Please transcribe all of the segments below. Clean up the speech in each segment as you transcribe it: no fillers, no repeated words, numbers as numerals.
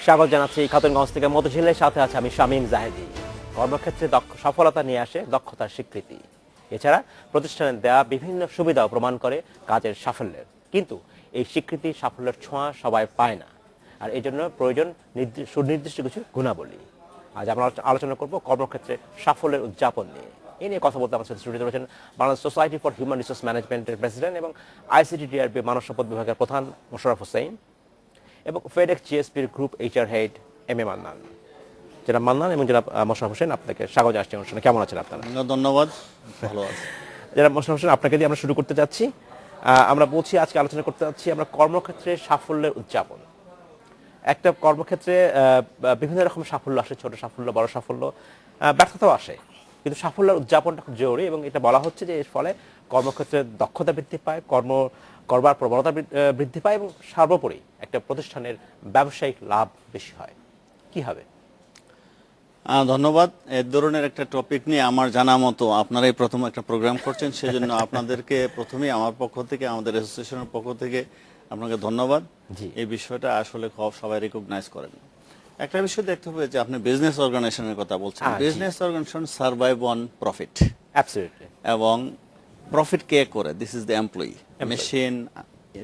স্বাগত জানাচ্ছি খাতুনগঞ্জ থেকে মতিঝিলের সাথে আছে আমি শামীম জাহেদি। কর্মক্ষেত্রে সফলতা নিয়ে আসে দক্ষতার স্বীকৃতি, এছাড়া প্রতিষ্ঠানের দেওয়া বিভিন্ন সুবিধাও প্রমাণ করে কাজের সাফল্যের। কিন্তু এই স্বীকৃতি সাফল্যের ছোঁয়া সবাই পায় না, আর এই জন্য প্রয়োজন সুনির্দিষ্ট কিছু গুণাবলী। আজ আমরা আলোচনা করব কর্মক্ষেত্রে সাফল্যের উদযাপন নিয়ে। এই নিয়ে কথা বলতে আমার সাথে স্টুডিওতে রয়েছেন Bangladesh society for human resource ম্যানেজমেন্টের প্রেসিডেন্ট এবং ICT-DRB মানব সম্পদ বিভাগের প্রধান মোশাররফ হোসেন এবং ফেডেক্স জিএসপির group HR head MA Mannan. জনাব মান্নান এবং জনাব মোশাররফ হোসেন, আপনাকে স্বাগত জানাচ্ছি অনুষ্ঠানে। কেমন আছেন আপনারা? ধন্যবাদ, ভালো আছি। জনাব মোশাররফ হোসেন, আপনাকে দিয়ে আমরা শুরু করতে যাচ্ছি। আমরা বলছি আজকে আলোচনা করতে যাচ্ছি আমরা কর্মক্ষেত্রে সাফল্যের উদযাপন। একটা কর্মক্ষেত্রে বিভিন্ন রকম সাফল্য আসে, ছোট সাফল্য, বড় সাফল্য, ব্যর্থতাও আসে, কিন্তু সাফল্যের উদযাপনটা খুব জরুরি। এবং এটা বলা হচ্ছে যে এর ফলে কর্মক্ষেত্রে দক্ষতা বৃদ্ধি পায়, করবার প্রবণতা বৃদ্ধি পায় এবং সর্বোপরি একটা প্রতিষ্ঠানের ব্যবসায়িক লাভ বেশি হয়। কি হবে? ধন্যবাদ। এই ধরনের একটা টপিক নিয়ে আমার জানা মতো আপনারাই প্রথম একটা প্রোগ্রাম করছেন, সেজন্য আপনাদেরকে প্রথমেই আমার পক্ষ থেকে, আমাদের অ্যাসোসিয়েশনের পক্ষ থেকে আপনাকে ধন্যবাদ। এই বিষয়টা আসলে সবাই রিকগনাইজ করেন। একটা বিষয় দেখতে হবে যে আপনি বিজনেস অর্গানাইজেশনের কথা বলছেন। Business organisation survive on profit, absolutely. এবং প্রফিট কে করে? This is the employee. Machine,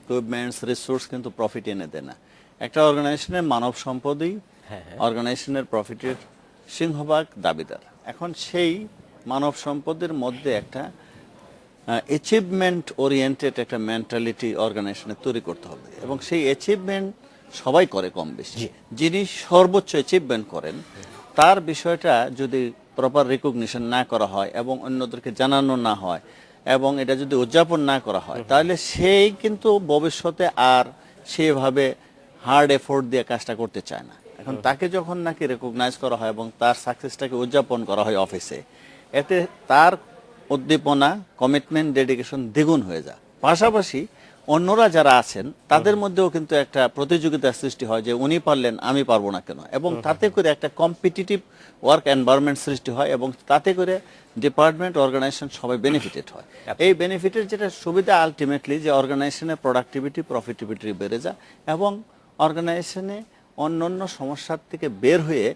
equipments, resource কিন্তু প্রফিট এনে দেয় না। একটা অর্গানাইজেশনের মানব সম্পদই অর্গানাইজেশনের প্রফিটের সিংহভাগ দাবিদার। এখন সেই মানব সম্পদের মধ্যে একটা অ্যাচিভমেন্ট ওরিয়েন্টেড একটা মেন্টালিটি অর্গানাইজেশনে তৈরি করতে হবে, এবং সেই অ্যাচিভমেন্ট সবাই করে কম বেশি। যিনি সর্বোচ্চ অ্যাচিভমেন্ট করেন তার বিষয়টা যদি প্রপার রিকগনিশন না করা হয় এবং অন্যদেরকে জানানো না হয় এবং এটা যদি উদযাপন না করা হয়, তাহলে সেই কিন্তু ভবিষ্যতে আর সেভাবে হার্ড এফোর্ট দিয়ে কাজটা করতে চায় না। এখন তাকে যখন নাকি রেকগনাইজ করা হয় এবং তার সাকসেসটাকে উদযাপন করা হয় অফিসে, এতে তার উদ্দীপনা, কমিটমেন্ট, ডেডিকেশন দ্বিগুণ হয়ে যায়। পাশাপাশি অন্যরা যারা আছেন তাদের মধ্যেও কিন্তু একটা প্রতিযোগিতার সৃষ্টি হয় যে উনি পারলেন, আমি পারবো না কেন, এবং তাতে করে একটা কম্পিটিটিভ ওয়ার্ক এনভায়রনমেন্ট সৃষ্টি হয়, এবং তাতে করে ডিপার্টমেন্ট, অর্গানাইজেশন সবাই বেনিফিটেড হয়। এই বেনিফিটের যেটা সুবিধা আলটিমেটলি যে অর্গানাইজেশনের প্রোডাক্টিভিটি, প্রফিটিভিটি বেড়ে যায়, এবং অর্গানাইজেশনে অন্যান্য সমস্যার থেকে বের হয়ে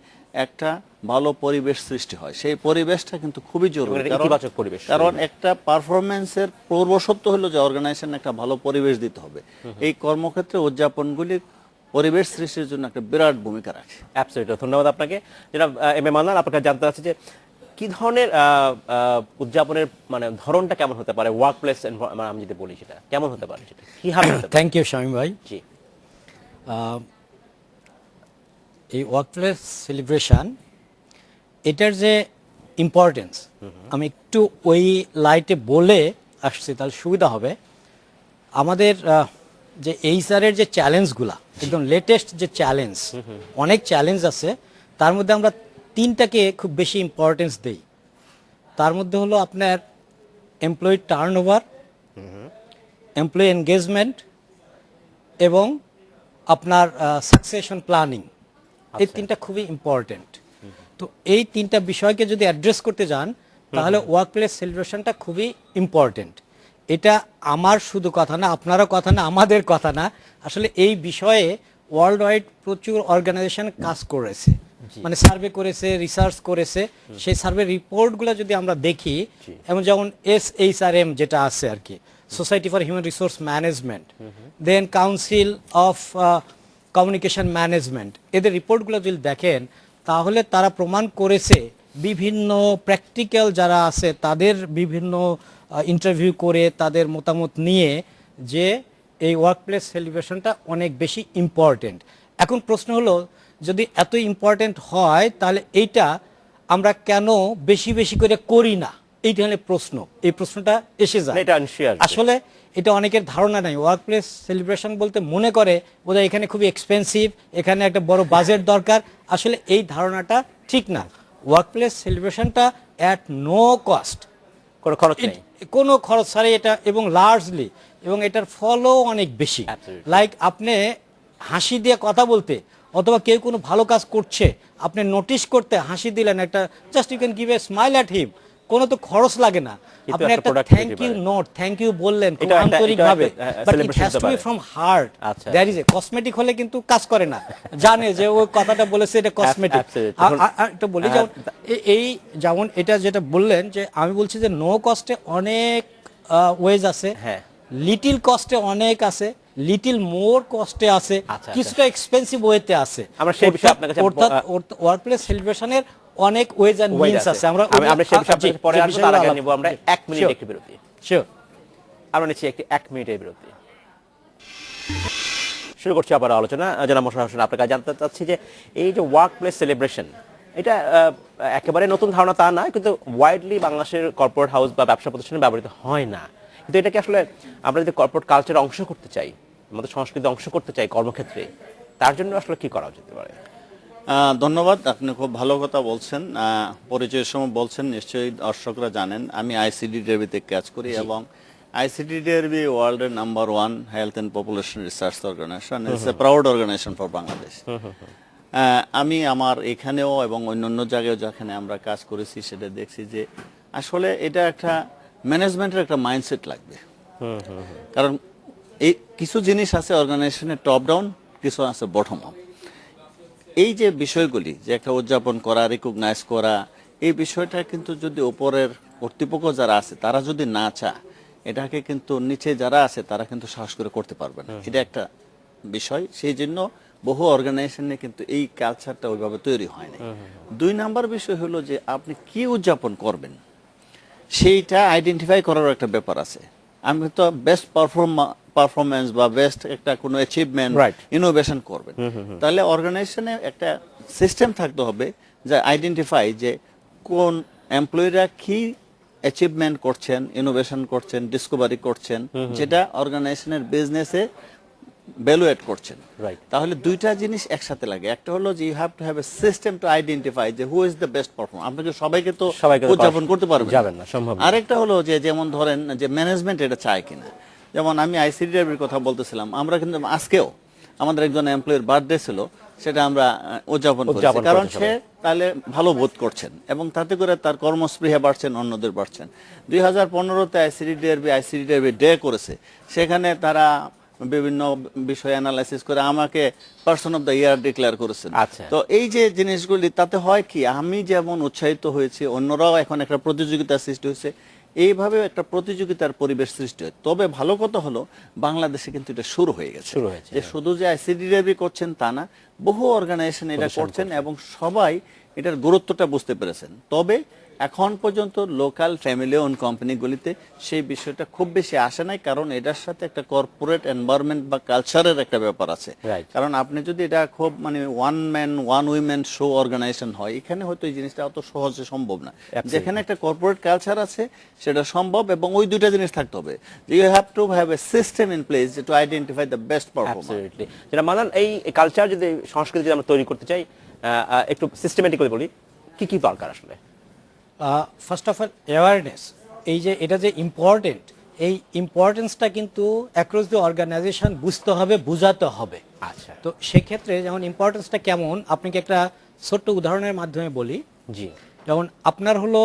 একটা ভালো পরিবেশ সৃষ্টি হয়। সেই পরিবেশটা কিন্তু খুবই জরুরি, কারণ একটা পারফরমেন্সের পূর্বশর্ত হলো যে অর্গানাইজেশন একটা ভালো পরিবেশ দিতে হবে। এই কর্মক্ষেত্রে উদযাপনগুলি পরিবেশ সৃষ্টির জন্য একটা বিরাট ভূমিকা রাখে। অ্যাবসলিউটলি, ধন্যবাদ আপনাকে। যেটা MA মান্নান, আপনাকে জানতে চাচ্ছি যে কি ধরনের উদযাপনের মানে ধরনটা কেমন হতে পারে? ওয়ার্ক প্লেস আমি যদি বলি সেটা কেমন হতে পারে, সেটা কি হবে? থ্যাংক ইউ শামীম ভাই। জি, এই ওয়ার্কপ্লেস সেলিব্রেশন, এটার যে ইম্পর্টেন্স আমি একটু ওই লাইটে বলে আসছি, তাহলে সুবিধা হবে। আমাদের যে HR-এর যে চ্যালেঞ্জগুলা, একদম লেটেস্ট যে চ্যালেঞ্জ, অনেক চ্যালেঞ্জ আছে, তার মধ্যে আমরা তিনটাকে খুব বেশি ইম্পর্টেন্স দেই। তার মধ্যে হলো আপনার এমপ্লয়ি টার্নওভার, এমপ্লয়ি এনগেজমেন্ট এবং আপনার সাকসেশন প্ল্যানিং। এই তিনটা খুবই ইম্পর্টেন্ট। তো এই তিনটা বিষয়কে যদি অ্যাড্রেস করতে যান, তাহলে ওয়ার্কপ্লেস সেলিব্রেশনটা খুবই ইম্পর্টেন্ট। এটা আমার শুধু কথা না, আপনারও কথা না, আমাদের কথা না। আসলে এই বিষয়ে ওয়ার্ল্ড ওয়াইড প্রচুর অর্গানাইজেশন কাজ করেছে, মানে সার্ভে করেছে, রিসার্চ করেছে। সেই সার্ভে রিপোর্টগুলো যদি আমরা দেখি, এবং যেমন SHRM যেটা আছে আর কি, society for human resource management, then council of communication management, এদের রিপোর্টগুলো যদি দেখেন, তাহলে তারা প্রমাণ করেছে, বিভিন্ন প্র্যাকটিক্যাল যারা আছে তাদের বিভিন্ন ইন্টারভিউ করে তাদের মতামত নিয়ে, যে এই ওয়ার্কপ্লেস সেলিব্রেশনটা অনেক বেশি ইম্পর্টেন্ট। এখন প্রশ্ন হলো, যদি এত ইম্পর্টেন্ট হয়, তাহলে এইটা আমরা কেন বেশি বেশি করে করি না? এইটা হলে প্রশ্ন, এই প্রশ্নটা এসে যায়। আসলে এটা অনেকের ধারণা নাই। ওয়ার্কপ্লেস সেলিব্রেশন বলতে মনে করে বোধহয় এখানে খুবই এক্সপেন্সিভ, এখানে একটা বড় বাজেট দরকার। আসলে এই ধারণাটা ঠিক না। ওয়ার্কপ্লেস সেলিব্রেশনটা অ্যাট নো কস্ট, কোনো খরচ ছাড়াই এটা, এবং লার্জলি, এবং এটার ফলও অনেক বেশি। লাইক আপনি হাসি দিয়ে কথা বলতে, অথবা কেউ কোনো ভালো কাজ করছে আপনি নোটিশ করতে হাসি দিলেন, একটা just you can give a smile at him, কোনো তো খরচ লাগে না, কিন্তু আপনি একটা একটা productivity থ্যাংক ইউ বাড়ে। নোট, থ্যাংক ইউ বললেন খুব এটাও একটা- আন্তরিকভাবে, এটাও একটা, বাট ইট celebration হ্যাজ হতে টু বি পারে। From heart. আচ্ছা। দ্যাট ইজ এ কসমেটিক হলে কিন্তু কাজ করে না, জানে যে ওই কথাটা বলেছে এটা কসমেটিক। absolutely. একটা বলি, যেমন এই যেমন এটা যেটা বললেন যে আমি বলছি যে নো কস্টে অনেক ওয়েজ আছে, হ্যাঁ। লিটিল কস্টে অনেক আছে, লিটিল মোর কস্টে আছে, আচ্ছা। কিছুটা এক্সপেন্সিভ ওয়েতে আছে। আমরা সেই বিষয়ে আপনার কাছে অর্থাৎ ওয়ার্কপ্লেস সেলিব্রেশনের অনেক ওয়েজ এন্ড Way মিনস আছে। আমরা সেই বিষয়ে আপনার কাছে পরে আসবো, তার আগে নিব আমরা 1 মিনিট Sure. একটি বিরতি। শিওর। আমরা নিচ্ছি একটি 1 মিনিটের বিরতি। শুরু করছি আবার আলোচনা। জনাব মোশাররফ হোসেন, আপনার কাছে জানতে চাচ্ছি যে এই যে ওয়ার্ক প্লেস সেলিব্রেশন, এটা একেবারে নতুন ধারণা তা না, কিন্তু ওয়াইডলি বাংলাদেশের কর্পোরেট হাউস বা ব্যবসা প্রতিষ্ঠানে ব্যবহৃত হয় না। কিন্তু এটাকে আসলে আমরা যদি কর্পোরেট কালচার অংশ করতে চাই, আমাদের সংস্কৃতি অংশ করতে চাই কর্মক্ষেত্রে, তার জন্য আসলে কি করা যেতে পারে? ধন্যবাদ, আপনি খুব ভালো কথা বলছেন। পরিচয়ের সময় বলছেন, নিশ্চয়ই দর্শকরা জানেন আমি আইসিডি ডেরবিতে কাজ করি এবং আইসিডি ডেরবি ওয়ার্ল্ডের number 1 health and population research organisation. It's a proud organisation for Bangladesh. আমি আমার এখানেও এবং অন্যান্য জায়গায় যেখানে আমরা কাজ করেছি সেটা দেখছি যে আসলে এটা একটা ম্যানেজমেন্টের একটা মাইন্ডসেট লাগবে। কারণ এই কিছু জিনিস আছে অর্গানাইজেশনের টপ ডাউন, কিছু আছে বটম আপ। এই যে বিষয়গুলি যে একটা উদযাপন করা, রিকগনাইজ করা, এই বিষয়টা কিন্তু যদি উপরের কর্তৃপক্ষ যারা আছে তারা যদি না চায়, এটাকে কিন্তু নিচে যারা আছে তারা কিন্তু সাহস করে করতে পারবে না। এটা একটা বিষয়। সেই জন্য বহু অর্গানাইজেশনে কিন্তু এই কালচারটা ওইভাবে তৈরি হয় না। 2 নাম্বার বিষয় হলো যে আপনি কি উদযাপন করবেন সেইটা আইডেন্টিফাই করার একটা ব্যাপার আছে। আমি তো বেস্ট পারফরমেন্স বা বেস্ট একটা কোনো অ্যাচিভমেন্ট, Right. ইনোভেশন করবেন, তাহলে অর্গানাইজেশনে একটা সিস্টেম থাকতে হবে যে আইডেন্টিফাই যে কোন এমপ্লয়িরা কি অ্যাচিভমেন্ট করছেন, ইনোভেশন করছেন, ডিসকভারি করছেন, যেটা অর্গানাইজেশনের বিজনেসে ভ্যালুয়েট করছেন। Right. তাহলে দুইটা জিনিস একসাথে লাগে। একটা হলো যে you have to have a system to identify যে who is the best performer. আপনাকে সবাইকে তো সবাইকে তো উদযাপন করতে পারবেন যাবেন না, সম্ভব না। আরেকটা হলো যে যেমন ধরেন যে ম্যানেজমেন্ট এটা চায় কিনা। যেমন আমি আইসিডির কথা বলতেছিলাম, আমরা কিন্তু আজকেও আমাদের একজন এমপ্লয়ির বার্থডে ছিল, সেটা আমরা উদযাপন করেছি, উদযাপন কারণ করতে সে তাহলে ভালো বোধ করছেন এবং তাতে করে তার কর্মস্পৃহা বাড়ছেন, অন্যদের বাড়ছেন। 2015-তে আইসিডি ডে করেছে, সেখানে তারা বিভিন্ন বিষয় অ্যানালাইসিস করে আমাকে person of the year declare করেছেন। আচ্ছা। তো এই যে জিনিসগুলি তাতে হয় কি, আমি যেমন উৎসাহিত হয়েছি, অন্যরাও এখন একটা প্রতিযোগিতা সৃষ্টি হয়েছে, এইভাবে একটা প্রতিযোগিতার পরিবেশ সৃষ্টি হয়। তবে ভালো কথা হলো বাংলাদেশে কিন্তু এটা শুরু হয়ে গেছে। শুরু হয়েছে, যে শুধু যে আইসিডি করছেন তা না, বহু অর্গানাইজেশন এটা করছেন এবং সবাই এটার গুরুত্বটা বুঝতে পেরেছেন। তবে এখন পর্যন্ত লোকাল ফ্যামিলি ওন কোম্পানিগুলিতে সেই বিষয়টা খুব বেশি আসে নাই, কারণ এটার সাথে একটা কর্পোরেট এনভায়রনমেন্ট বা কালচারের একটা ব্যাপার আছে। Right. কারণ আপনি যদি এটা খুব মানে one man one women show organisation হয়, এখানে হয়তো এই জিনিসটা অত সহজে সম্ভব না। যেখানে একটা কর্পোরেট কালচার আছে সেটা সম্ভব, এবং ওই দুইটা জিনিস থাকতে হবে যে you have to have a system in place to identify the best performer. Absolutely. যেটা মানান, এই কালচার যদি, সংস্কৃতি যদি আমরা তৈরি করতে চাই, একটু সিস্টেমেটিক্যালি বলি, কি কি দরকার আসলে? ফার্স্ট অফ অল অ্যাওয়ারনেস, এই যে এটা যে ইম্পর্টেন্ট, এই ইম্পর্টেন্সটা কিন্তু অ্যাক্রস দি অর্গানাইজেশন বুঝতে হবে, বুঝাতে হবে। আচ্ছা। তো সেক্ষেত্রে যেমন ইম্পর্টেন্সটা কেমন, আপনাকে একটা ছোট্ট উদাহরণের মাধ্যমে বলি। জি। যেমন আপনার হলো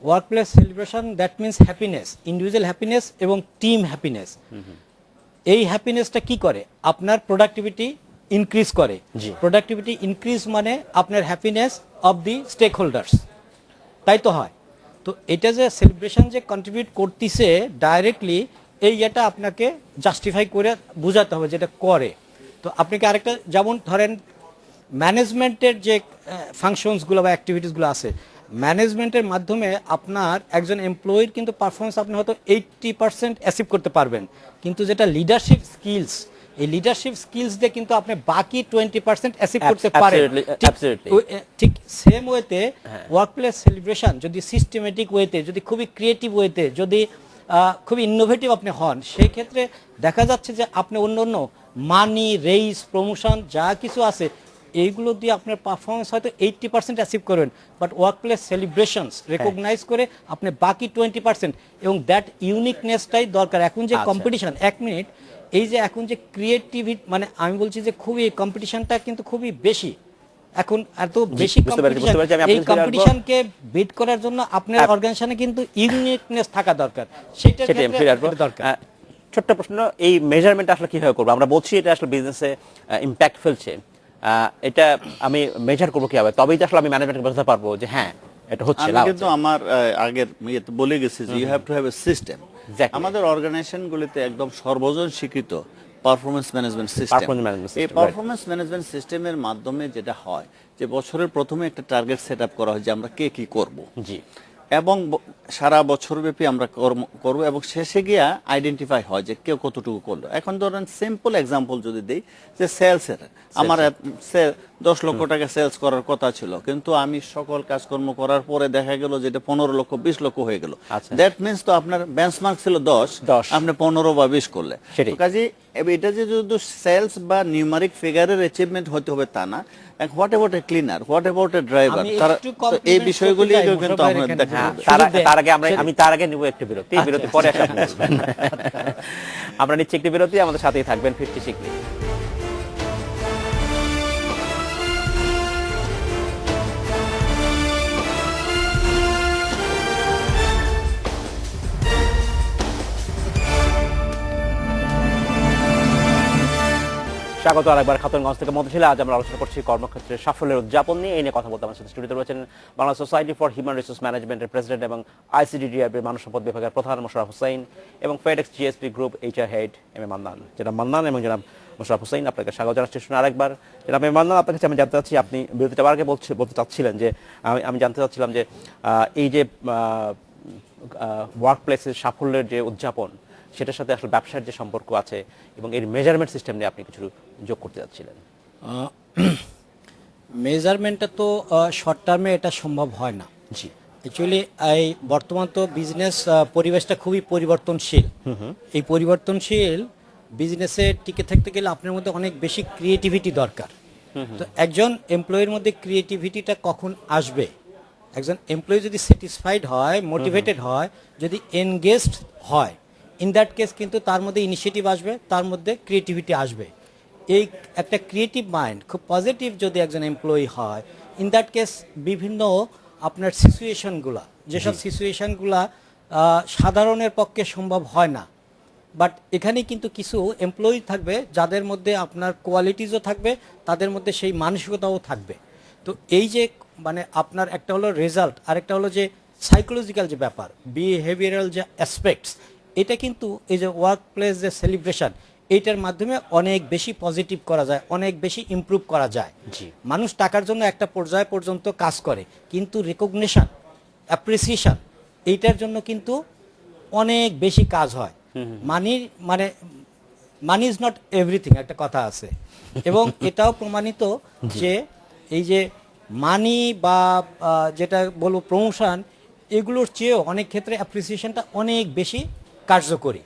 workplace celebration, that means happiness, individual happiness এবং টিম হ্যাপিনেস। এই হ্যাপিনেসটা কি করে? আপনার প্রোডাক্টিভিটি ইনক্রিজ করে। জি। প্রোডাক্টিভিটি ইনক্রিজ মানে আপনার happiness of the stakeholders, তাই তো হয়। তো এটা যে সেলিব্রেশন যে কন্ট্রিবিউট করতেছে ডাইরেক্টলি, এই এটা আপনাকে জাস্টিফাই করে বোঝাতে হবে যেটা করে। তো আপনাকে আরেকটা, যেমন ধরেন ম্যানেজমেন্টের যে ফাংশনসগুলো বা অ্যাক্টিভিটিসগুলো আছে, ম্যানেজমেন্টের মাধ্যমে আপনার একজন এমপ্লয়ির কিন্তু পারফরমেন্স আপনি হয়তো 80% অ্যাচিভ করতে পারবেন, কিন্তু যেটা লিডারশিপ স্কিলস, এই লিডারশিপ স্কিলস দিয়ে কিন্তু আপনি বাকি 20% অ্যাচিভ করতে পারেন। Absolutely. ঠিক সেম ওয়েতে ওয়ার্কপ্লেস সেলিব্রেশন যদি সিস্টেমেটিক ওয়েতে, যদি খুবই ক্রিয়েটিভ ওয়েতে, যদি খুবই ইনোভেটিভ আপনি হন, সেই ক্ষেত্রে দেখা যাচ্ছে যে আপনি অন্য অন্য মানি, রেইজ, প্রমোশন যা কিছু আছে, এইগুলো দিয়ে আপনার পারফরমেন্স হয়তো 80% অ্যাচিভ করবেন, বাট ওয়ার্কপ্লেস সেলিব্রেশনস রেকগনাইজ করে আপনি বাকি 20%, এবং দ্যাট ইউনিকনেসটাই দরকার। এখন যে কম্পিটিশন, 1 মিনিট, এই যে এখন যে ক্রিয়েটিভিটি, মানে আমি বলছি যে খুবই কম্পিটিশনটা কিন্তু খুবই বেশি এখন এত বেশি বুঝতে পেরেছি, বুঝতে পেরেছি। আমি এই আপনাকে ফিরে আসবো। কম্পিটিশনকে বিট করার জন্য আপনার অর্গানাইজেশনে কিন্তু ইউনিকনেস থাকা দরকার, সেটার সেটাই আমি ক্ষেত্রে ফিরে আসবো। এটা দরকার। ছোট্ট প্রশ্ন, এই মেজারমেন্ট আসলে কিভাবে করবো? আমরা বলছি এটা আসলে বিজনেসে ইম্প্যাক্ট ফেলছে, এটা আমি মেজার করবো কিভাবে? তবেই তো আসলে আমি ম্যানেজমেন্টকে বোঝাতে পারবো যে হ্যাঁ এটা হচ্ছে, আমি লাভ কিন্তু হচ্ছে। আমার আগের ইয়েতে বলে গেছি যে you have to have a system. Exactly. আমাদের অর্গানাইজেশনগুলিতে একদম সর্বজন স্বীকৃত performance management system. Performance management system, এই right. পারফরমেন্স ম্যানেজমেন্ট সিস্টেমের মাধ্যমে যেটা হয় যে বছরের প্রথমে একটা টার্গেট সেট আপ করা হয় যে আমরা কে কি করব, জি, এবং সারা বছর ব্যাপী আমরা করব এবং শেষে গিয়া আইডেন্টিফাই হয় যে কেউ কতটুকু করলো। এখন ধরেন সিম্পল এক্সাম্পল যদি দেই যে সেলসের, আমার 10 লক্ষ টাকা সেলস করার কথা ছিল, কিন্তু আমি সকল কাজকর্ম করার পরে দেখা গেল যে এটা 15 লক্ষ 20 লক্ষ হয়ে গেল। আচ্ছা। দ্যাট মিনস তো আপনার বেঞ্চমার্ক ছিল 10, আপনি 15 বা 20 করলে। সেটাই। তো কাজে এটা যে শুধু সেলস বা নিউমারিক ফিগারের অ্যাচিভমেন্ট হতে হবে তা না। What about a cleaner, what about a driver, আমি তারা একটু তো এই compliment বিষয়গুলি করতে চাই কিন্তু মুশারফ ভাইয়ের আমরা এখানে। দেখা হ্যাঁ, যাবে। তার আগে আমি তার আগে নিব একটু বিরতি, বিরতি পরে আসলে আপনি বলবেন। আমরা নিচ্ছি একটি বিরতি, আমাদের সাথেই থাকবেন, ফিরছি শিগগিরই। স্বাগত আরেকবার খাতুনগঞ্জ থেকে মধুশিলা। আজ আমরা আলোচনা করছি কর্মক্ষেত্রে সাফল্যের উদযাপন নিয়ে। এই নিয়ে কথা বলতে আমার সাথে স্টুডিওতে রয়েছেন Bangla society for human resource ম্যানেজমেন্টের প্রেসিডেন্ট এবং ICDDR মানব সম্পদ বিভাগের প্রধান মোশাররফ হোসাইন এবং FedEx GSP group HR head MM Mannan. জনাব মান্নান এবং জনাব মোশাররফ হোসাইন, আপনাকে স্বাগত জানাচ্ছি। শুনে আরেকবার জনাব MM মান্নান, আপনার কাছে আমি জানতে চাচ্ছি, আপনি বিরতিটা আগে বলতে চাচ্ছিলেন যে আমি জানতে চাচ্ছিলাম যে এই যে ওয়ার্ক প্লেসের সাফল্যের যে উদযাপন, সেটার সাথে আসলে ব্যবসার যে সম্পর্ক আছে এবং এর মেজারমেন্ট সিস্টেম নিয়ে আপনি কিছু যোগ করতে যাচ্ছিলেন। মেজারমেন্টটা তো শর্ট টার্মে এটা সম্ভব হয় না। জি, অ্যাকচুয়ালি এই বর্তমান তো বিজনেস পরিবেশটা খুবই পরিবর্তনশীল। এই পরিবর্তনশীল বিজনেসে টিকে থাকতে গেলে আপনার মধ্যে অনেক বেশি ক্রিয়েটিভিটি দরকার। তো একজন এমপ্লয়ির মধ্যে ক্রিয়েটিভিটিটা কখন আসবে? একজন এমপ্লয়ি যদি স্যাটিসফাইড হয়, মোটিভেটেড হয়, যদি এনগেজড হয়, ইন দ্যাট কেস কিন্তু তার মধ্যে ইনিশিয়েটিভ আসবে, তার মধ্যে ক্রিয়েটিভিটি আসবে। এই একটা ক্রিয়েটিভ মাইন্ড খুব পজিটিভ যদি একজন এমপ্লয়ি হয়, ইন দ্যাট কেস বিভিন্ন আপনার সিচুয়েশনগুলা, যেসব সিচুয়েশনগুলা সাধারণের পক্ষে সম্ভব হয় না, বাট এখানে কিন্তু কিছু এমপ্লয়ি থাকবে যাদের মধ্যে আপনার কোয়ালিটিসও থাকবে, তাদের মধ্যে সেই মানসিকতাও থাকবে। তো এই যে মানে আপনার একটা হলো রেজাল্ট, আরেকটা হলো যে সাইকোলজিক্যাল যে ব্যাপার, বিহেভিয়ারাল যে অ্যাসপেক্টস, এটা কিন্তু এই যে ওয়ার্ক প্লেস যে সেলিব্রেশন, এইটার মাধ্যমে অনেক বেশি পজিটিভ করা যায়, অনেক বেশি ইমপ্রুভ করা যায়। জি। মানুষ টাকার জন্য একটা পর্যায় পর্যন্ত কাজ করে, কিন্তু রেকগনিশন, অ্যাপ্রিসিয়েশন, এইটার জন্য কিন্তু অনেক বেশি কাজ হয়। মানি ইজ নট এভরিথিং, একটা কথা আছে। এবং এটাও প্রমাণিত যে এই যে মানি বা যেটা বলবো প্রমোশন, এগুলোর চেয়েও অনেক ক্ষেত্রে অ্যাপ্রিসিয়েশনটা অনেক বেশি কার্যকরী।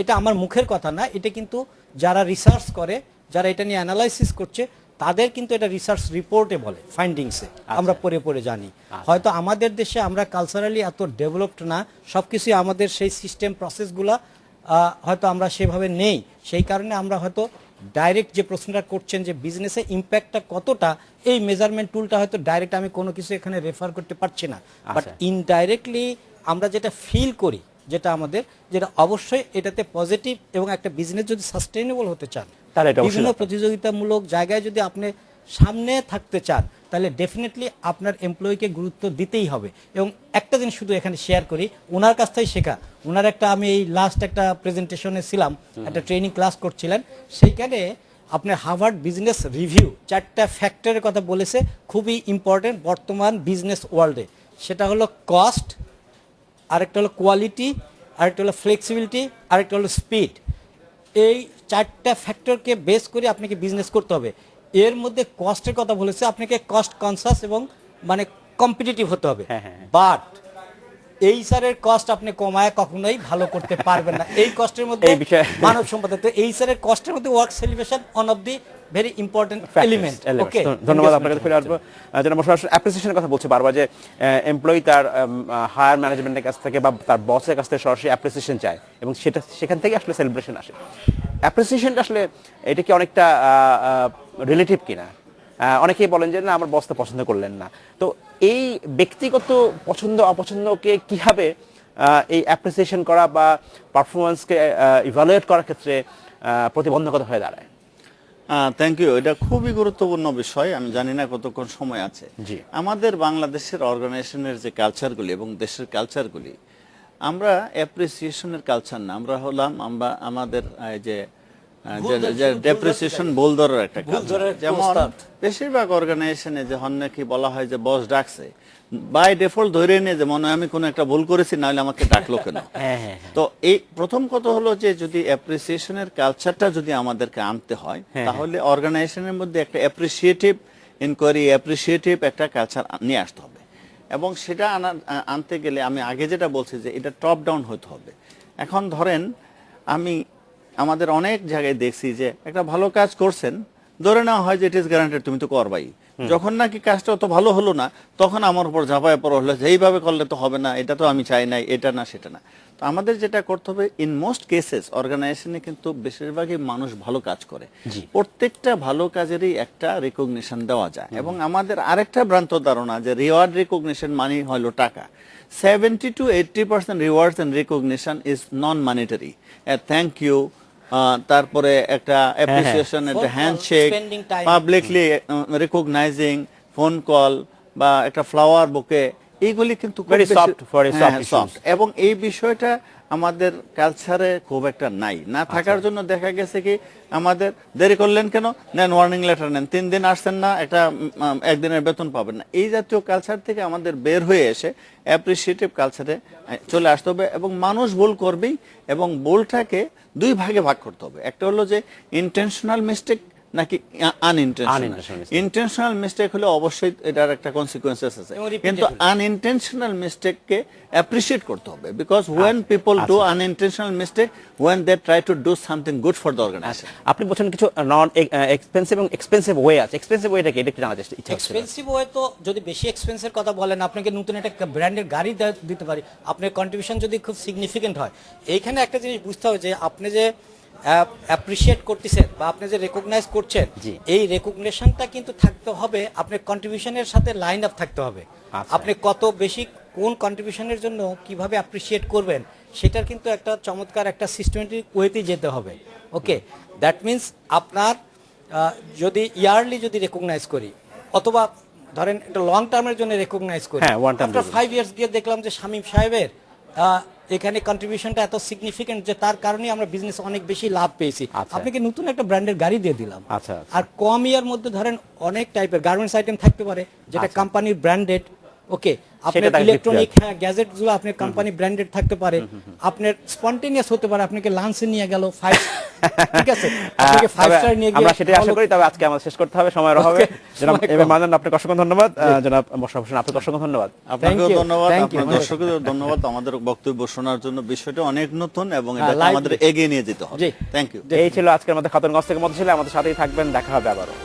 এটা আমার মুখের কথা না, এটা কিন্তু যারা রিসার্চ করে, যারা এটা নিয়ে অ্যানালাইসিস করছে, তাদের কিন্তু এটা রিসার্চ রিপোর্টে বলে, ফাইন্ডিংসে আমরা পড়ে পড়ে জানি। হয়তো আমাদের দেশে আমরা কালচারালি এত ডেভেলপড না, সব কিছুই আমাদের সেই সিস্টেম প্রসেসগুলা হয়তো আমরা সেভাবে নেই। সেই কারণে আমরা হয়তো ডাইরেক্ট যে প্রশ্নটা করছেন যে বিজনেসে ইম্প্যাক্টটা কতটা, এই মেজারমেন্ট টুলটা হয়তো ডাইরেক্ট আমি কোনো কিছু এখানে রেফার করতে পারছি না, বাট ইনডাইরেক্টলি আমরা যেটা ফিল করি, যেটা আমাদের, যেটা অবশ্যই এটাতে পজিটিভ। এবং একটা বিজনেস যদি সাস্টেইনেবল হতে চান, তাহলে এটা বিভিন্ন অবশ্যই প্রতিযোগিতামূলক জায়গায় যদি আপনি সামনে থাকতে চান, তাহলে ডেফিনেটলি আপনার এমপ্লয়িকে গুরুত্ব দিতেই হবে। এবং একটা জিনিস শুধু এখানে শেয়ার করি, ওনার কাছ থেকে শেখা। ওনার আমি এই লাস্ট একটা প্রেজেন্টেশনে ছিলাম, একটা ট্রেনিং ক্লাস করছিলেন, সেইখানে আপনার হার্ভার্ড বিজনেস রিভিউ 4টা ফ্যাক্টরের কথা বলেছে, খুবই ইম্পর্টেন্ট বর্তমান বিজনেস ওয়ার্ল্ডে। সেটা হলো কস্ট, আরেকটা হলো কোয়ালিটি, আরেকটা হলো ফ্লেক্সিবিলিটি, আরেকটা হলো স্পিড। এই 4টা ফ্যাক্টরকে বেস করে আপনাকে বিজনেস করতে হবে। এর মধ্যে কস্টের কথা বলেছে, আপনাকে কস্ট কনসাস এবং মানে কম্পিটিটিভ হতে হবে। বাট এই স্যারের কস্ট আপনি কমায় কখনোই ভালো করতে পারবেন না। এই কষ্টের মধ্যে মানব সম্পদ, তো এই স্যারের কষ্টের মধ্যে work celebration one of the very important element. Okay, ধন্যবাদ আপনাকে। ফিরে আসবো যেন অ্যাপ্রিসিয়েশনের কথা বলছে বারবার, যে এমপ্লয়ি তার হায়ার ম্যানেজমেন্টের কাছ থেকে বা তার বসের কাছ থেকে সরাসরি অ্যাপ্রিসিয়েশন চায় এবং সেখান থেকে আসলে সেলিব্রেশন আসে। অ্যাপ্রিসিয়েশনটা আসলে এটা কি অনেকটা রিলেটিভ কিনা? অনেকেই বলেন যে না আমার বসটা পছন্দ করলেন না। তো এই ব্যক্তিগত পছন্দ অপছন্দকে কিভাবে এই অ্যাপ্রিসিয়েশন করা বা পারফরমেন্সকে ইভালুয়েট করার ক্ষেত্রে প্রতিবন্ধকতা হয়ে দাঁড়ায়? থ্যাংক ইউ, এটা খুবই গুরুত্বপূর্ণ বিষয়। আমি জানি না কতক্ষণ সময় আছে। জি। আমাদের বাংলাদেশের অর্গানাইজেশনের যে কালচারগুলি এবং দেশের কালচারগুলি, আমরা অ্যাপ্রিসিয়েশনের কালচার না, আমরা হলাম আমাদের যে ডেপ্রিসিয়েশন ভুল ধরার একটা কালচার। যেমন বেশিরভাগ অর্গানাইজেশনে যখন নাকি বলা হয় যে বস ডাকছে, বাই ডিফল্ট ধরে নিয়ে যে মনে হয় আমি কোনো একটা ভুল করেছি, নাহলে আমাকে ডাকলো কেন। তো এই প্রথম কথা হলো যে যদি অ্যাপ্রিসিয়েশনের কালচারটা যদি আমাদেরকে আনতে হয়, তাহলে অর্গানাইজেশনের মধ্যে একটা অ্যাপ্রিসিয়েটিভ ইনকোয়ারি, অ্যাপ্রিসিয়েটিভ একটা কালচার নিয়ে আসতে হবে। এবং সেটা আনতে গেলে আমি আগে যেটা বলছি যে এটা টপ ডাউন হতে হবে। এখন ধরেন আমি আমাদের অনেক জায়গায় দেখছি যে একটা ভালো কাজ করছেন, ধরে নেওয়া হয় যে ইট ইজ গ্যারান্টেড, তুমি তো করবাই। যখন নাকি কাজটা অত ভালো হলো না, তখন আমার উপর ঝাঁপায় পড়া হলো যে এইভাবে করলে তো হবে না, এটা তো আমি চাই নাই, এটা না সেটা না। তো আমাদের যেটা করতে হবে, ইন মোস্ট কেসেস অর্গানাইজেশনে কিন্তু বেশিরভাগই মানুষ ভালো কাজ করে, প্রত্যেকটা ভালো কাজেরই একটা রিকগনিশন দেওয়া যায়। এবং আমাদের আরেকটা ভ্রান্ত ধারণা যে রিওয়ার্ড রিকগনিশন মানে হলো টাকা। 70 to 80% rewards and recognition is non monetary. Thank you, তারপরে একটা অ্যাপ্রিসিয়েশন, একটা handshake, publicly recognising, phone call বা একটা ফ্লাওয়ার বুকে, এইগুলি কিন্তু সফট। এবং এই বিষয়টা আমাদের কালচারে খুব একটা নাই, না থাকার জন্য দেখা গেছে কি আমাদের দেরি করলেন কেন, নেন ওয়ার্নিং লেটার নেন, 3 দিন আসছেন না, একটা একদিনের বেতন পাবেন না। এই জাতীয় কালচার থেকে আমাদের বের হয়ে এসে অ্যাপ্রিসিয়েটিভ কালচারে চলে আসতে হবে। এবং মানুষ ভুল করবেই, এবং ভুলটাকে 2 ভাগে ভাগ করতে হবে। একটা হলো যে ইন্টেনশনাল মিস্টেক নাকি আনইনটেনশনাল। ইন্টেনশনাল মিস্টেক হলে অবশ্যই এটার একটা কনসিকুয়েন্সেস আছে, কিন্তু আনইনটেনশনাল মিস্টেককে অ্যাপ্রিশিয়েট করতে হবে। Because when people do unintentional mistake, when they try to do something good for the organization. আপনি বলছেন কিছু নন এক্সপেন্সিভ এবং এক্সপেন্সিভ ওয়ে আছে। এক্সপেন্সিভ ওয়েটা কি, এটা একটু জানার ইচ্ছা হচ্ছে। এক্সপেন্সিভ ওয়ে তো যদি বেশি এক্সপেন্সের কথা বলেন, আপনাকে নতুন একটা ব্র্যান্ডের গাড়ি দিতে পারি, আপনার কন্ট্রিবিউশন যদি খুব সিগনিফিকেন্ট হয়। এইখানে একটা জিনিস বুঝতে হবে যে আপনি যে অ্যাপ্রিশিয়েট করতেছেন বা আপনি যে রেকগনাইজ করছেন, এই রেকগনিশনটা কিন্তু থাকতে হবে আপনার কন্ট্রিবিউশনের সাথে লাইন আপ থাকতে হবে। আপনি কত বেশি কোন কন্ট্রিবিউশনের জন্য কিভাবে অ্যাপ্রিশিয়েট করবেন, সেটার কিন্তু একটা চমৎকার একটা সিস্টেমেটিক ওয়েতে যেতে হবে। ওকে, দ্যাট মিনস আপনার যদি ইয়ারলি যদি রেকগনাইজ করি, অথবা ধরেন একটা লং টার্মের জন্য রেকগনাইজ করি, আফটার 5 ইয়ার্স গিয়ে দেখলাম যে শামীম সাহেবের এখানে কন্ট্রিবিউশনটা এত সিগনিফিকেন্ট যে তার কারণে আমরা বিজনেস অনেক বেশি লাভ পেয়েছি। আপনাকে নতুন একটা ব্র্যান্ডের গাড়ি দিয়ে দিলাম। আর কম ইয়ার মধ্যে ধরেন অনেক টাইপের গার্মেন্টস আইটেম থাকতে পারে যেটা কোম্পানির ব্র্যান্ডেড। ওকে, আপনার ইলেকট্রনিক গ্যাজেটগুলো আপনার কোম্পানি ব্র্যান্ডেড থাকতে পারে। আপনার স্পন্টেনিয়াস হতে পারে, আপনাকে লাঞ্চে নিয়ে গেল 5, ঠিক আছে, আপনাকে 5 স্টার নিয়ে গেল, আমরা সেটাই আশা করি। তবে আজকে আমাদের শেষ করতে হবে, সময়ের অভাবে। জনাব এমএ মান্নান, আপনাকে অসংখ্য ধন্যবাদ। জনাব মোশাররফ হোসেন, আপনাকে অসংখ্য ধন্যবাদ। আপনাকেও ধন্যবাদ, আপনার দর্শকদের ধন্যবাদ আমাদের বক্তব্য শোনার জন্য। বিষয়টা অনেক নতুন এবং এটা আমাদের এগিয়ে নিয়ে যেতে হবে। Thank you. এই ছিল আজকের মধ্যে খাতুনগঞ্জ থেকে মধ্যে ছিল, আমাদের সাথেই থাকবেন, দেখা হবে আবারও।